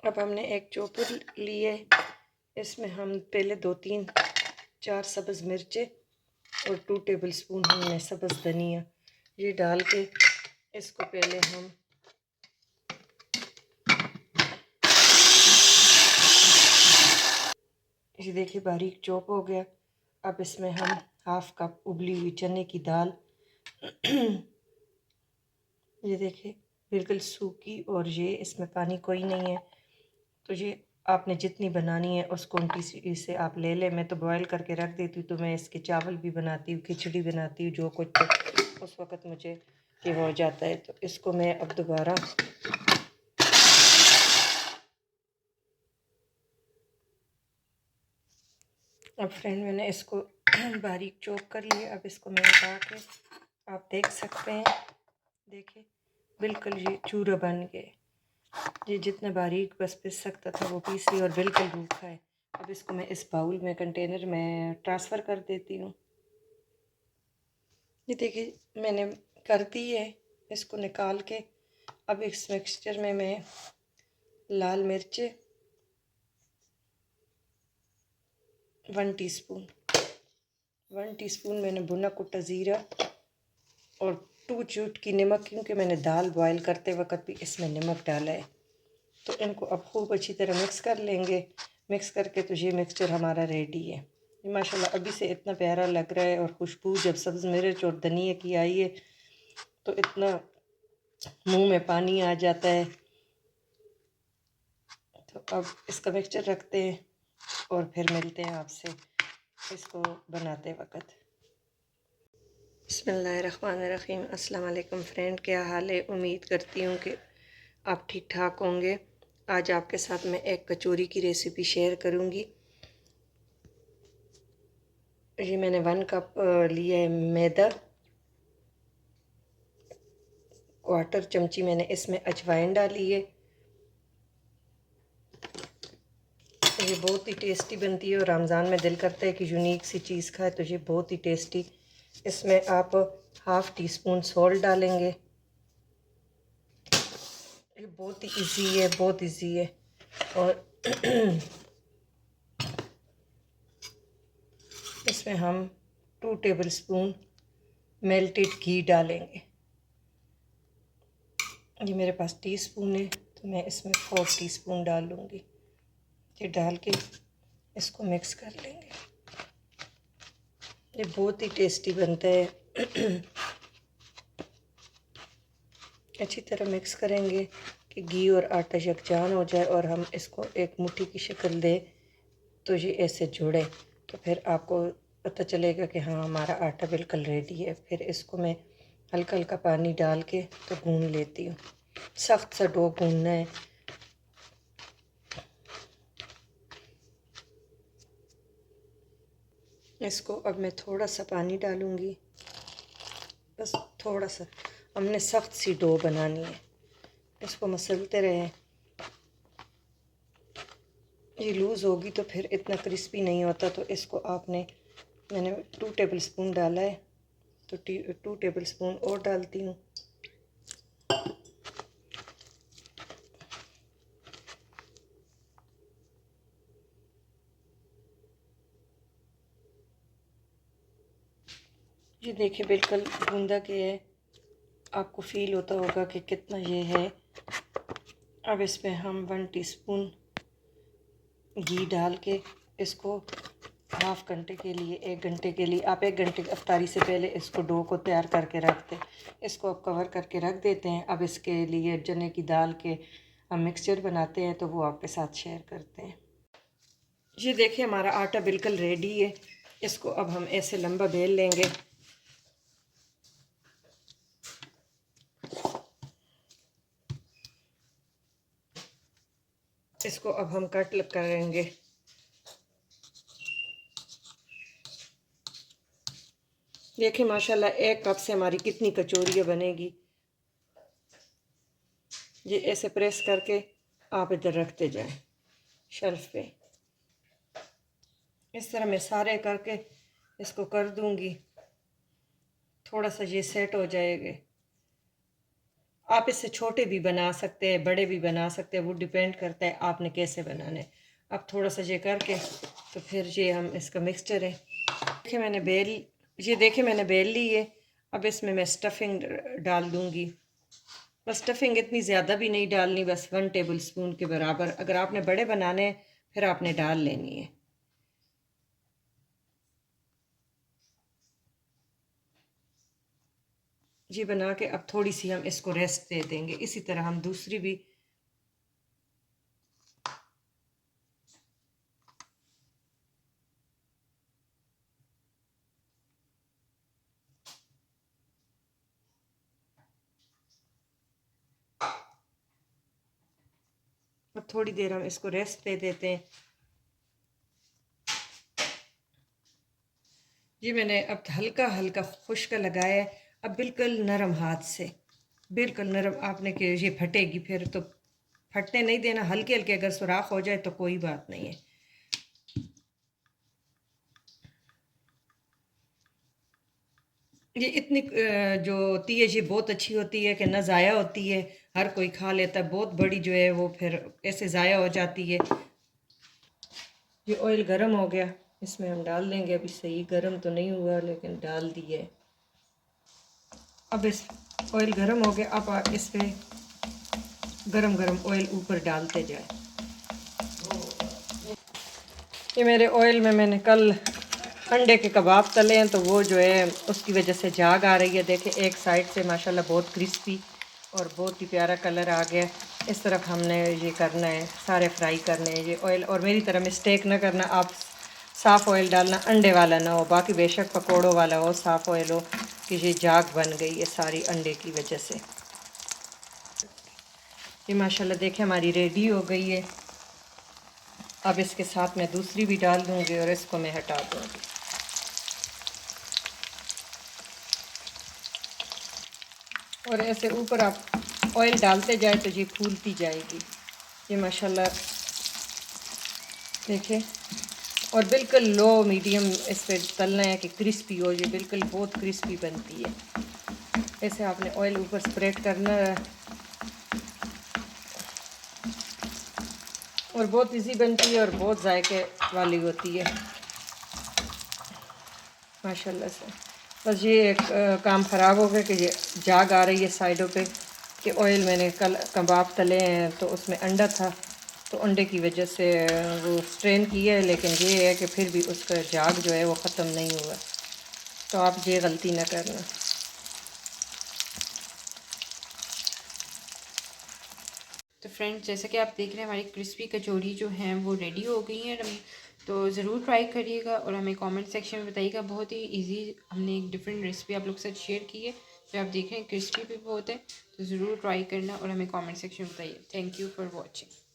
अब हमने एक चॉपर लिए, इसमें हम पहले 2-3-4 सब्ज़ मिर्चें और 2 टेबलस्पून हमने सब्ज़ धनिया ये डाल के इसको पहले हम ये देखिए बारीक चॉप हो गया। अब इसमें हम 1/2 कप उबली हुई चने की दाल ये देखिए बिल्कुल सूखी, और ये इसमें पानी कोई नहीं है। तो ये आपने जितनी बनानी है उस क्वांटिटी से आप ले लें। मैं तो बॉयल करके रख देती हूँ, तो मैं इसके चावल भी बनाती हूँ, खिचड़ी बनाती हूँ, जो कुछ उस वक़्त मुझे ये हो जाता है। तो इसको मैं अब दोबारा अब फ्रेंड मैंने इसको बारीक चॉप कर लिया। अब इसको मैं उठा के आप देख सकते हैं, देखिए बिल्कुल ये चूरा बन गए। ये जितना बारीक बस पिस सकता था वो पीस लिया और बिल्कुल रूखा है। अब इसको मैं इस बाउल में कंटेनर में ट्रांसफ़र कर देती हूँ। ये देखिए मैंने कर दी है, इसको निकाल के अब इस मिक्सचर में मैं लाल मिर्च 1 टीस्पून मैंने भुना कुटा ज़ीरा और 2 चुटकी नमक, क्योंकि मैंने दाल बॉयल करते वक्त भी इसमें नमक डाला है। तो इनको अब खूब अच्छी तरह मिक्स कर लेंगे। मिक्स करके तो ये मिक्सचर हमारा रेडी है। ये माशाल्लाह अभी से इतना प्यारा लग रहा है, और खुशबू जब सब्ज़ मिर्च और धनिया की आई है तो इतना मुंह में पानी आ जाता है। तो अब इसका मिक्सचर रखते हैं और फिर मिलते हैं आपसे इसको बनाते वक्त। बिस्मिल्लाहिर्रहमानिर्रहीम। अस्सलाम वालेकुम फ्रेंड, क्या हाल है? उम्मीद करती हूँ कि आप ठीक ठाक होंगे। आज आपके साथ मैं एक कचौरी की रेसिपी शेयर करूँगी। ये मैंने 1 कप लिया है मैदा, 1/4 चमची मैंने इसमें अजवाइन डाली है। ये बहुत ही टेस्टी बनती है और रमज़ान में दिल करता है कि यूनिक सी चीज़ खाए, तो ये बहुत ही टेस्टी। इसमें आप 1/2 टीस्पून सॉल्ट डालेंगे। ये बहुत ही इजी है, बहुत इजी है। और इसमें हम 2 टेबलस्पून मेल्टेड घी डालेंगे। ये मेरे पास टीस्पून है तो मैं इसमें 4 टीस्पून डाल लूँगी। ये डाल के इसको मिक्स कर लेंगे। ये बहुत ही टेस्टी बनता है। अच्छी तरह मिक्स करेंगे कि घी और आटा यकजान हो जाए और हम इसको एक मुट्ठी की शक्ल दे तो ये ऐसे जुड़े। तो फिर आपको पता चलेगा कि हाँ हमारा आटा बिल्कुल रेडी है। फिर इसको मैं हल्का हल्का पानी डाल के तो गूंद लेती हूँ। सख्त सा डो गूंदना है। इसको अब मैं थोड़ा सा पानी डालूँगी, बस थोड़ा सा। हमने सख्त सी डो बनानी है, इसको मसलते रहें। ये लूज़ होगी तो फिर इतना क्रिस्पी नहीं होता। तो इसको मैंने 2 टेबलस्पून डाला है, तो 2 टेबलस्पून और डालती हूँ। ये देखिए बिल्कुल गूंदा के है, आपको फील होता होगा कि कितना ये है। अब इसमें हम 1 टीस्पून घी डाल के इसको हाफ़ घंटे के लिए, 1 घंटे के लिए, आप 1 घंटे अफ्तारी से पहले इसको डो को तैयार करके रख दें। इसको अब कवर करके रख देते हैं। अब इसके लिए चने की दाल के हम मिक्सचर बनाते हैं, तो वो आपके साथ शेयर करते हैं। ये देखिए हमारा आटा बिल्कुल रेडी है। इसको अब हम ऐसे लंबा बेल लेंगे। इसको अब हम कट करेंगे। देखिए माशाल्लाह 1 कप से हमारी कितनी कचौरियाँ बनेगी। ये ऐसे प्रेस करके आप इधर रखते जाएं शेल्फ पे। इस तरह मैं सारे करके इसको कर दूंगी। थोड़ा सा ये सेट हो जाएगा। आप इससे छोटे भी बना सकते हैं, बड़े भी बना सकते हैं, वो डिपेंड करता है आपने कैसे बनाने। अब थोड़ा सा ये करके तो फिर ये हम इसका मिक्सचर है, देखिए मैंने बेल, ये देखिए मैंने बेल ली है। अब इसमें मैं स्टफिंग डाल दूँगी। बस स्टफिंग इतनी ज़्यादा भी नहीं डालनी, बस 1 टेबल स्पून के बराबर। अगर आपने बड़े बनाने हैं फिर आपने डाल लेनी है। ये बना के अब थोड़ी सी हम इसको रेस्ट दे देंगे। इसी तरह हम दूसरी भी अब थोड़ी देर हम इसको रेस्ट दे देते हैं। जी मैंने अब हल्का हल्का खुश्क लगाया है। अब बिल्कुल नरम हाथ से, बिल्कुल नरम, आपने कि ये फटेगी फिर तो फटने नहीं देना। हल्के हल्के अगर सुराख हो जाए तो कोई बात नहीं है। ये इतनी जो होती है ये बहुत अच्छी होती है कि ना ज़ाया होती है, हर कोई खा लेता है। बहुत बड़ी जो है वो फिर ऐसे ज़ाया हो जाती है। ये ऑयल गरम हो गया, इसमें हम डाल देंगे। अभी सही गरम तो नहीं हुआ लेकिन डाल दिए। अब इस ऑयल गरम हो गया, अब आप इस पे गरम गरम ऑयल ऊपर डालते जाए। ये मेरे ऑयल में मैंने कल अंडे के कबाब तले हैं तो वो जो है उसकी वजह से झाग आ रही है। देखें एक साइड से माशाल्लाह बहुत क्रिस्पी और बहुत ही प्यारा कलर आ गया। इस तरफ हमने ये करना है, सारे फ्राई करने हैं ये ऑयल। और मेरी तरह मिस्टेक ना करना, आप साफ़ ऑयल डालना, अंडे वाला ना हो। बाकी बेशक पकौड़ों वाला हो, साफ़ ऑयल हो। कि ये झाग बन गई है सारी अंडे की वजह से। ये माशाल्लाह देखें हमारी रेडी हो गई है। अब इसके साथ मैं दूसरी भी डाल दूँगी और इसको मैं हटा दूँगी। और ऐसे ऊपर आप ऑयल डालते जाए तो ये फूलती जाएगी। ये माशाल्लाह देखें। और बिल्कुल लो मीडियम इस पे तलना है कि क्रिस्पी हो। ये बिल्कुल बहुत क्रिस्पी बनती है। ऐसे आपने ऑयल ऊपर स्प्रेड करना है और बहुत इजी बनती है और बहुत जायके वाली होती है माशाल्लाह से। बस ये एक काम ख़राब हो गया कि ये झाग आ रही है साइडों पे कि ऑयल मैंने कल कबाब तले हैं तो उसमें अंडा था तो अंडे की वजह से वो स्ट्रेन किया है। लेकिन ये है कि फिर भी उसका झाग जो है वो ख़त्म नहीं हुआ। तो आप ये गलती ना करना। तो फ्रेंड्स जैसा कि आप देख रहे हैं हमारी क्रिस्पी कचौड़ी जो हैं वो रेडी हो गई हैं। तो ज़रूर ट्राई करिएगा और हमें कमेंट सेक्शन में बताइएगा। बहुत ही इजी हमने एक डिफरेंट रेसिपी आप लोग के साथ शेयर की है जो आप देख रहे हैं क्रिस्पी भी बहुत है। तो ज़रूर ट्राई करना और हमें कमेंट सेक्शन में बताइए। Thank you for watching.